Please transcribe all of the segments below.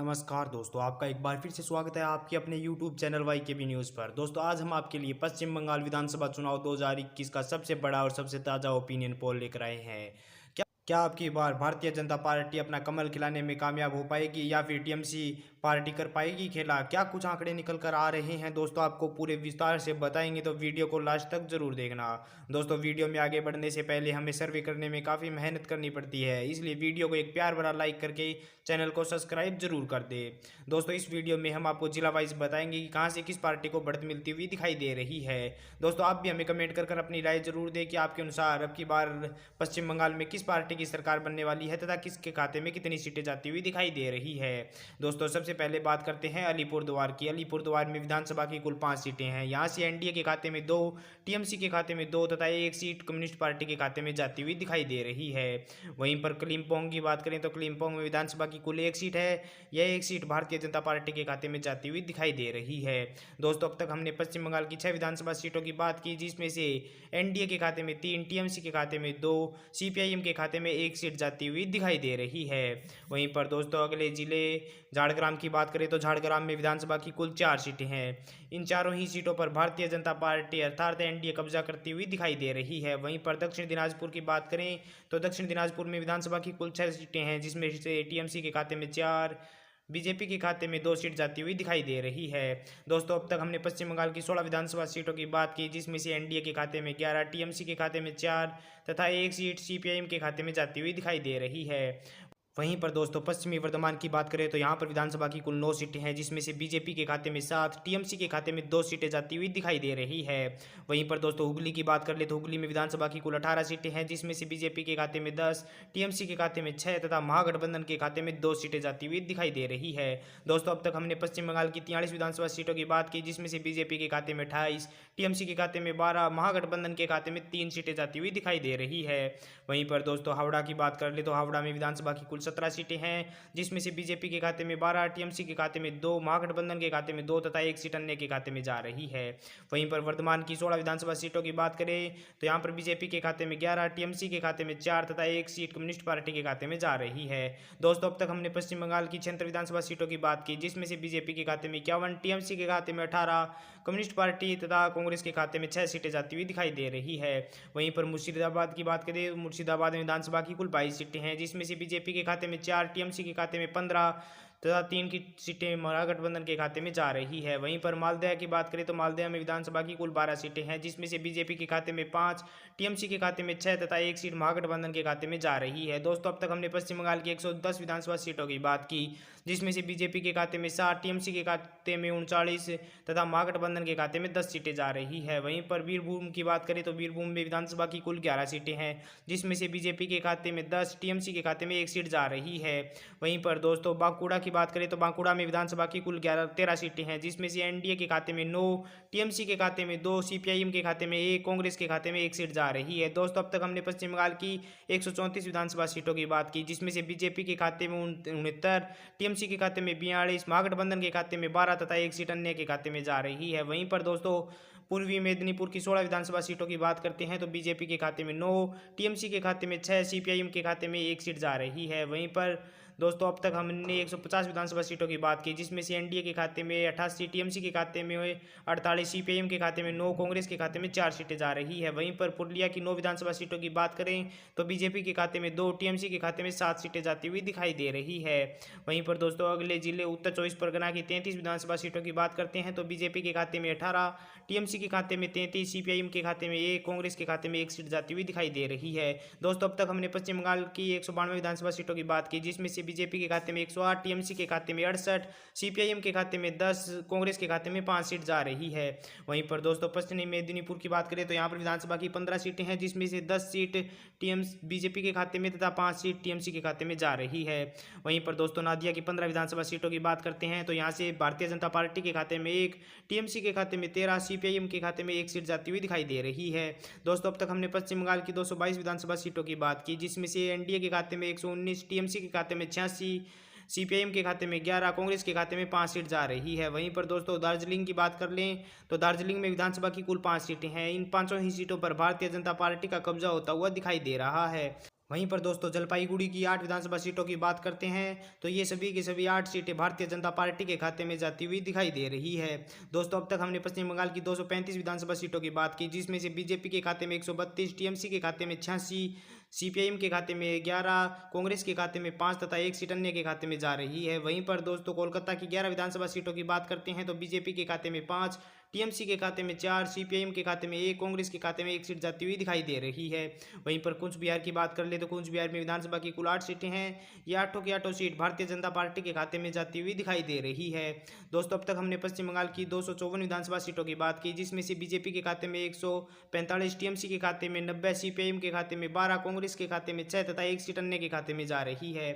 नमस्कार दोस्तों, आपका एक बार फिर से स्वागत है आपके अपने YouTube चैनल YKB न्यूज़ पर। दोस्तों आज हम आपके लिए पश्चिम बंगाल विधानसभा चुनाव 2021 का सबसे बड़ा और सबसे ताज़ा ओपिनियन पोल लेकर आए हैं। क्या आपकी बार भारतीय जनता पार्टी अपना कमल खिलाने में कामयाब हो पाएगी या फिर टीएमसी पार्टी कर पाएगी खेला? क्या कुछ आंकड़े निकल कर आ रहे हैं दोस्तों, आपको पूरे विस्तार से बताएंगे, तो वीडियो को लास्ट तक जरूर देखना। दोस्तों वीडियो में आगे बढ़ने से पहले हमें सर्वे करने में काफ़ी मेहनत करनी पड़ती है, इसलिए वीडियो को एक प्यार भरा लाइक करके चैनल को सब्सक्राइब जरूर कर दे। दोस्तों इस वीडियो में हम आपको जिला वाइज बताएंगे कि कहाँ से किस पार्टी को बढ़त मिलती हुई दिखाई दे रही है। दोस्तों आप भी हमें कमेंट कर अपनी राय जरूर दें कि आपके अनुसार अब की बार पश्चिम बंगाल में किस पार्टी की सरकार बनने वाली है तथा किसके खाते में कितनी सीटें जाती हुई दिखाई दे रही है। दोस्तों सबसे पहले बात करते हैं अलीपुरद्वार की। अलीपुरद्वार में विधानसभा की कुल 5 सीटें हैं। यहाँ से एनडीए के खाते में 2, टीएमसी के खाते में 2 तथा 1 सीट कम्युनिस्ट पार्टी के खाते में जाती हुई दिखाई दे रही है। वहीं पर कलिम्पोंग की बात करें तो कलिम्पोंग में विधानसभा की कुल 1 सीट है। यह 1 सीट भारतीय जनता पार्टी के खाते में जाती हुई दिखाई दे रही है। दोस्तों अब तक हमने पश्चिम बंगाल की 6 विधानसभा सीटों की बात की, जिसमें से एनडीए के खाते में 3, टीएमसी के खाते में 2, सीपीआईएम के खाते में 1 सीट जाती हुई दिखाई दे रही है। वहीं पर दोस्तों अगले जिले झाड़ग्राम की बात करें तो झाड़ग्राम में विधानसभा की कुल 4 सीटें हैं। इन चारों ही सीटों पर भारतीय जनता पार्टी अर्थात एनडीए कब्जा करती हुई दिखाई दे रही है। वहीं पर दक्षिण दिनाजपुर की बात करें तो दक्षिण दिनाजपुर में विधानसभा की कुल 6 सीटें हैं, जिसमें से टीएमसी के खाते में 4, बीजेपी के खाते में 2 सीट जाती हुई दिखाई दे रही है। दोस्तों अब तक हमने पश्चिम बंगाल की 16 विधानसभा सीटों की बात की, जिसमें से एनडीए के खाते में 11, टीएमसी के खाते में 4 तथा 1 सीट सीपीआईएम के खाते में जाती हुई दिखाई दे रही है। वहीं पर दोस्तों पश्चिमी वर्धमान की बात करें तो यहाँ पर विधानसभा की कुल 9 सीटें हैं, जिसमें से बीजेपी के खाते में 7, टीएमसी के खाते में 2 सीटें जाती हुई दिखाई दे रही है। वहीं पर दोस्तों हुगली की बात कर ले तो हुगली में विधानसभा की कुल 18 सीटें हैं, जिसमें से बीजेपी के खाते में 10, टीएमसी के खाते में 6 तथा महागठबंधन के खाते में 2 सीटें जाती हुई दिखाई दे रही है। दोस्तों अब तक हमने पश्चिम बंगाल की 43 विधानसभा सीटों की बात की, जिसमें से बीजेपी के खाते में 28, टीएमसी के खाते में 12, महागठबंधन के खाते में 3 सीटें जाती हुई दिखाई दे रही है। वहीं पर दोस्तों हावड़ा की बात कर ले तो हावड़ा में विधानसभा की कुल 17 सीटें हैं, जिसमें से बीजेपी के खाते में 12, टीएमसी के खाते में 2, महागठबंधन के खाते में 2 तथा 1 सीट अन्य के खाते में जा रही है। वहीं पर वर्धमान की 16 विधानसभा सीटों की बात करें तो यहाँ पर बीजेपी के खाते में 11, टीएमसी के खाते में 4 तथा 1 सीट कम्युनिस्ट पार्टी के खाते में जा रही है। दोस्तों अब तक हमने पश्चिम बंगाल की 76 विधानसभा सीटों की बात की, जिसमें से बीजेपी के खाते में 51, टीएमसी के खाते में 18, कम्युनिस्ट पार्टी तथा कांग्रेस के खाते में 6 सीटें जाती हुई दिखाई दे रही है। वहीं पर मुर्शिदाबाद की बात करें तो मुर्शिदाबाद में विधानसभा की कुल 22 सीटें हैं, जिसमें से बीजेपी के खाते में 4, टीएमसी के खाते में 15 तथा 3 की सीटें महागठबंधन के खाते में जा रही है। वहीं पर मालदह की बात करें तो मालदह में विधानसभा की कुल 12 सीटें हैं, जिसमें से बीजेपी के खाते में 5, टीएमसी के खाते में 6 तथा 1 सीट महागठबंधन के खाते में जा रही है। दोस्तों अब तक हमने पश्चिम बंगाल की 110 विधानसभा सीटों की बात की, जिसमें से बीजेपी के खाते में 7, टीएमसी के खाते में 39 तथा महागठबंधन के खाते में 10 सीटें जा रही है। वहीं पर बीरभूम की बात करें तो बीरभूम में विधानसभा की कुल 11 सीटें हैं, जिसमें से बीजेपी के खाते में 10, टीएमसी के खाते में 1 सीट जा रही है। वहीं पर दोस्तों बांकुड़ा की बात करें तो बांकुड़ा में विधानसभा की कुल 13 सीटें हैं, जिसमें से एनडीए के खाते में 9, टीएमसी के खाते में 2, सीपीआईएम के खाते में 1, कांग्रेस के खाते में 1 सीट जा रही है। दोस्तों अब तक हमने पश्चिम बंगाल की 134 विधानसभा सीटों की बात की, जिसमें से बीजेपी के खाते में 69, टीएमसी के खाते में 42, महागठबंधन के खाते में 12 तथा 1 सीट अन्य के खाते में जा रही है। वहीं पर दोस्तों पूर्वी मेदिनीपुर की 16 विधानसभा सीटों की बात करते हैं तो बीजेपी के खाते में 9, टीएमसी के खाते में 6, सीपीआईएम के खाते में 1 सीट जा रही है। वहीं पर दोस्तों अब तक हमने 150 विधानसभा सीटों की बात की, जिसमें से एनडीए के खाते में 88, टीएमसी के खाते में 48, सीपीआईएम के खाते में 9, कांग्रेस के खाते में 4 सीटें जा रही है। वहीं पर पुरुलिया की 9 विधानसभा सीटों की बात करें तो बीजेपी के खाते में 2, टीएमसी के खाते में 7 सीटें जाती हुई दिखाई दे रही है। वहीं पर दोस्तों अगले जिले उत्तर 24 परगना की 33 विधानसभा सीटों की बात करते हैं तो बीजेपी के खाते में 18, टीएमसी के खाते में 33, सीपीआईएम के खाते में 1, कांग्रेस के खाते में 1 सीट जाती हुई दिखाई दे रही है। दोस्तों अब तक हमने पश्चिम बंगाल की 192 विधानसभा सीटों की बात की, जिसमें से बीजेपी के खाते में 108, टीएमसी के खाते में 68, सीपीआईएम के खाते में 10, कांग्रेस के खाते में 5 सीट जा रही है। वहीं पर दोस्तों पश्चिमी मेदिनीपुर की बात करें तो यहाँ पर विधानसभा की 15 सीटें हैं, जिसमें से 10 सीट बीजेपी के खाते में तथा 5 सीट टीएमसी के खाते में जा रही है। वहीं पर दोस्तों नादिया की 15 विधानसभा सीटों की बात करते हैं तो यहाँ से भारतीय जनता पार्टी के खाते में 1, टीएमसी के खाते में 13, सीपीआईएम के खाते में 1 सीट जाती हुई दिखाई दे रही है। दोस्तों अब तक हमने पश्चिम बंगाल की 222 विधानसभा सीटों की बात की, जिसमें से एनडीए के खाते में 119, टीएमसी के खाते में 86, सीपीआईएम के खाते में 11, कांग्रेस के खाते में 5 सीट जा रही है। वहीं पर दोस्तों दार्जिलिंग की बात कर लें तो दार्जिलिंग में विधानसभा की कुल 5 सीटें हैं। इन 5 ही सीटों पर भारतीय जनता पार्टी का कब्जा होता हुआ दिखाई दे रहा है। वहीं पर दोस्तों जलपाईगुड़ी की 8 विधानसभा सीटों की बात करते हैं तो ये सभी की सभी 8 सीटें भारतीय जनता पार्टी के खाते में जाती हुई दिखाई दे रही है। दोस्तों अब तक हमने पश्चिम बंगाल की 235 विधानसभा सीटों की बात की, जिसमें से बीजेपी के खाते में 132, टीएमसी के खाते में 86, सीपीआईएम के खाते में 11, कांग्रेस के खाते में 5 तथा एक सीट अन्य के खाते में जा रही है। वहीं पर दोस्तों कोलकाता की 11 विधानसभा सीटों की बात करते हैं तो बीजेपी के खाते में 5, टीएमसी के खाते में 4, सीपीआईएम के खाते में 1, कांग्रेस के खाते में 1 सीट जाती हुई दिखाई दे रही है। वहीं पर कूच बिहार की बात कर ले तो कूच बिहार में विधानसभा की कुल 8 सीटें हैं। ये 8 की 8 सीट भारतीय जनता पार्टी के खाते में जाती हुई दिखाई दे रही है। दोस्तों अब तक हमने पश्चिम बंगाल की 254 विधानसभा सीटों की बात की, जिसमें से बीजेपी के खाते में 145, टीएमसी के खाते में 90, सीपीआईएम के खाते में 12, कांग्रेस के खाते में 6 तथा एक सीट अन्य के खाते में जा रही है।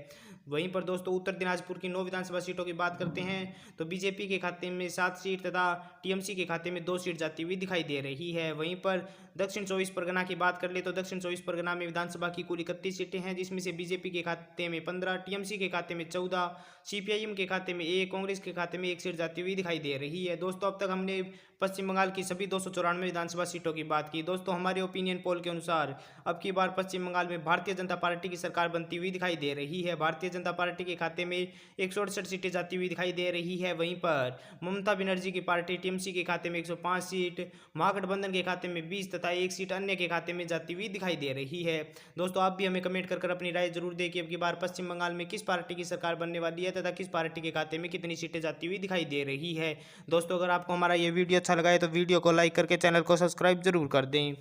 वहीं पर दोस्तों उत्तर दिनाजपुर की 9 विधानसभा सीटों की बात करते हैं तो बीजेपी के खाते में 7 सीट तथा टीएमसी के खाते में 2 सीट जाती हुई दिखाई दे रही है। वहीं पर दक्षिण 24 परगना की बात कर ले तो दक्षिण 24 परगना में विधानसभा की कुल 31 सीटें हैं, जिसमें से बीजेपी के खाते में 15, टीएमसी के खाते में 14, सीपीआईएम के खाते में 1, कांग्रेस के खाते में 1 सीट जाती हुई दिखाई दे रही है। दोस्तों अब तक हमने पश्चिम बंगाल की सभी 294 विधानसभा सीटों की बात की। दोस्तों हमारे ओपिनियन पोल के अनुसार अब की बार पश्चिम बंगाल में भारतीय जनता पार्टी की सरकार बनती हुई दिखाई दे रही है। भारतीय जनता पार्टी के खाते में 168 सीटें जाती हुई दिखाई दे रही है। वहीं पर ममता बनर्जी की पार्टी टीएमसी के खाते में 105 सीट, महागठबंधन के खाते में 20 तथा एक सीट अन्य के खाते में जाती हुई दिखाई दे रही है। दोस्तों आप भी हमें कमेंट कर अपनी राय जरूर दें कि अब की बार पश्चिम बंगाल में किस पार्टी की सरकार बनने वाली है तथा किस पार्टी के खाते में कितनी सीटें जाती हुई दिखाई दे रही है। दोस्तों अगर आपको हमारा ये वीडियो अच्छा लगा है तो वीडियो को लाइक करके चैनल को सब्सक्राइब जरूर कर दें।